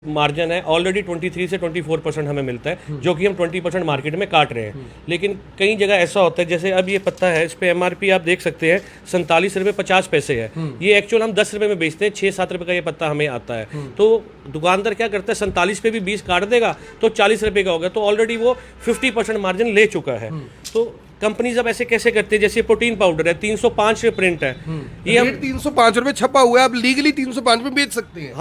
Margin है already 23 से 24% हमें मिलता है, जो कि हम 20% मार्केट में काट रहे हैं। लेकिन कई जगह ऐसा होता है, जैसे अब ये पत्ता है, इस पे एमआरपी आप देख सकते हैं 47 रुपये 50 पैसे है। ये एक्चुअल हम 10 रुपये में बेचते हैं, 6-7 रुपये का ये पत्ता हमें आता है। तो दुकानदार क्या करता है, 47 पे भी 20 काट देगा तो 40 रुपये का हो गया, तो ऑलरेडी वो 50% मार्जिन ले चुका है। तो कंपनीज अब ऐसे कैसे करते हैं, जैसे प्रोटीन पाउडर है 305 रुपये प्रिंट है, ये हम 305 रुपये छपा हुआ है, आप लीगली 305 में बेच सकते हैं।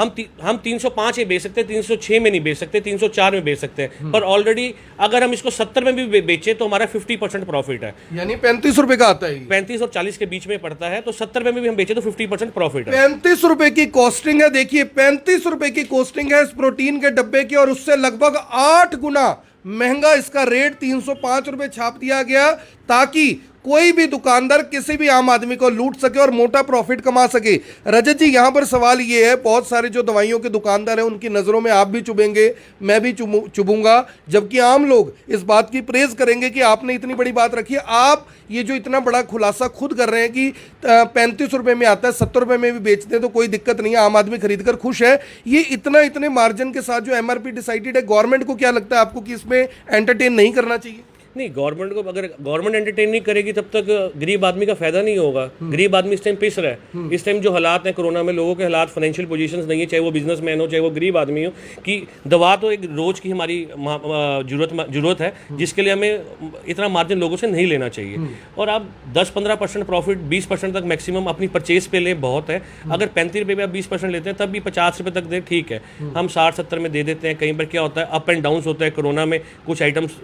हम 305 ही बेच सकते हैं, 306 में नहीं बेच सकते, 304 में बेच सकते हैं। पर ऑलरेडी अगर हम इसको 70 में भी बेचे तो हमारा 50% प्रॉफिट है, यानी 35 रुपए का आता है। 35 और 40 के बीच में पड़ता है, तो 70 में भी हम बेचे तो 50% प्रॉफिट है। 35 रुपए की कॉस्टिंग है, देखिए 35 रुपए की कॉस्टिंग है इस प्रोटीन के डब्बे की, और उससे लगभग 8 गुना महंगा इसका रेट 305 रुपए छाप दिया गया, ताकि कोई भी दुकानदार किसी भी आम आदमी को लूट सके और मोटा प्रॉफिट कमा सके। रजत जी, यहां पर सवाल ये है, बहुत सारे जो दवाइयों के दुकानदार हैं उनकी नज़रों में आप भी चुभेंगे, मैं भी चुभूंगा, जबकि आम लोग इस बात की प्रेज करेंगे कि आपने इतनी बड़ी बात रखी है। आप ये जो इतना बड़ा खुलासा खुद कर रहे हैं कि 35 रुपये में आता है, 70 रुपये में भी बेचते हैं तो कोई दिक्कत नहीं है, आम आदमी खरीद कर खुश है। ये इतने मार्जिन के साथ जो एमआरपी डिसाइडेड है, गवर्नमेंट को क्या लगता है आपको कि इसमें एंटरटेन नहीं करना चाहिए? नहीं, गवर्नमेंट को अगर गवर्नमेंट एंटरटेन नहीं करेगी तब तक गरीब आदमी का फायदा नहीं होगा। गरीब आदमी इस टाइम पिस रहा है। इस टाइम जो हालात हैं कोरोना में, लोगों के हालात, फाइनेंशियल पोजीशंस नहीं है, चाहे वो बिजनेसमैन हो चाहे वो गरीब आदमी हो, कि दवा तो एक रोज की हमारी जरूरत है, जिसके लिए हमें इतना मार्जिन लोगों से नहीं लेना चाहिए। और आप 10-15% प्रॉफिट, 20% तक मैक्सिमम अपनी परचेज पे ले, बहुत है। अगर 35 रुपये पे आप 20% लेते हैं तब भी 50 रुपये तक दे, ठीक है। हम 60-70 में दे देते हैं। कई बार क्या होता है, अप एंड डाउन होता है। कोरोना में कुछ आइटम्स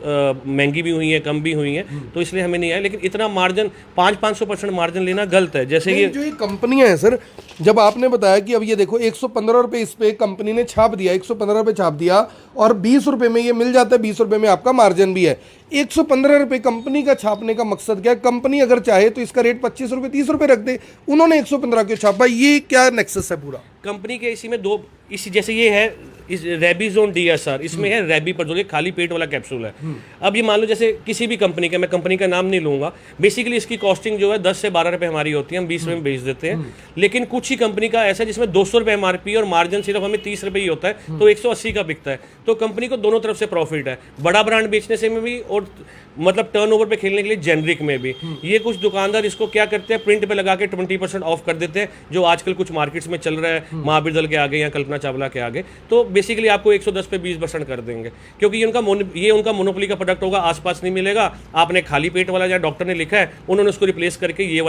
महंगी भी हुई है, कम भी हुई है, तो इसलिए हमें नहीं आया। लेकिन इतना मार्जिन 500-500% मार्जिन लेना गलत है। जैसे ये जो ये कंपनियां हैं सर, जब आपने बताया कि अब ये देखो 115 रुपये इस पे कंपनी ने छाप दिया, 115 रुपये छाप दिया, और 20 रुपये में ये मिल जाता है, 20 रुपये में आपका मार्जिन भी है। 115 रुपये कंपनी का छापने का मकसद क्या है? कंपनी अगर चाहे तो इसका रेट 25 रुपये 30 रुपये रख दे, उन्होंने 115 क्यों छापा? ये क्या नेक्सस है पूरा कंपनी के? इसी में दो, इसी जैसे ये है इस रेबीजोन DSR, इसमें है रेबीपर्जोल, खाली पेट वाला कैप्सूल है। अब ये मान लो जैसे किसी भी कंपनी का, मैं कंपनी का नाम नहीं लूंगा, बेसिकली इसकी कॉस्टिंग जो है 10 से 12 रुपये हमारी होती है, हम 20 रुपये में बेच देते हैं। लेकिन कुछ ही कंपनी का ऐसा है जिसमें 200 रुपये MRP और मार्जिन सिर्फ हमें 30 रुपये ही होता है, तो 180 का बिकता है। तो कंपनी को दोनों तरफ से प्रॉफिट है, बड़ा ब्रांड बेचने से में भी और मतलब टर्नओवर पे खेलने के लिए जेनरिक में भी। ये कुछ दुकानदार इसको क्या करते हैं, प्रिंट पे लगा के 20% ऑफ कर देते हैं, जो आजकल कुछ मार्केट्स में चल रहा है, महावीर दल के आगे या कल्पना चावला के आगे। तो बेसिकली आपको 110 पे 20% कर देंगे, क्योंकि ये उनका मोनोपोली का प्रोडक्ट होगा, आसपास नहीं मिलेगा। आपने खाली पेट वाला या डॉक्टर ने लिखा है, उन्होंने उसको रिप्लेस करके ये